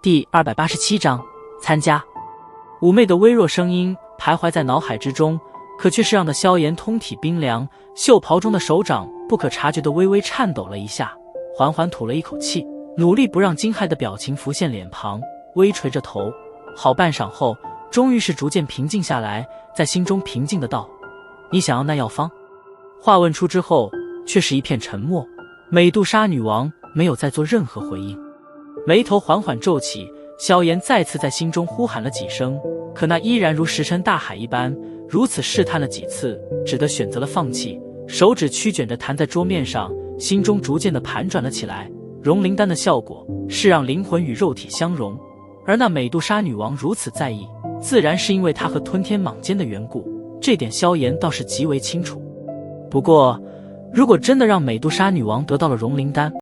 第287章参加。妩媚的微弱声音徘徊在脑海之中，可却是让的萧炎通体冰凉，袖袍中的手掌不可察觉地微微颤抖了一下，缓缓吐了一口气，努力不让惊骇的表情浮现脸庞，微垂着头，好半晌后，终于是逐渐平静下来，在心中平静地道：“你想要那药方？”话问出之后，却是一片沉默。美杜莎女王没有再做任何回应，眉头缓缓皱起。萧炎再次在心中呼喊了几声，可那依然如石沉大海一般，如此试探了几次，只得选择了放弃。手指曲卷着弹在桌面上，心中逐渐地盘转了起来。融灵丹的效果是让灵魂与肉体相融，而那美杜莎女王如此在意，自然是因为她和吞天蟒间的缘故，这点萧炎倒是极为清楚。不过，如果真的让美杜莎女王得到了融灵丹，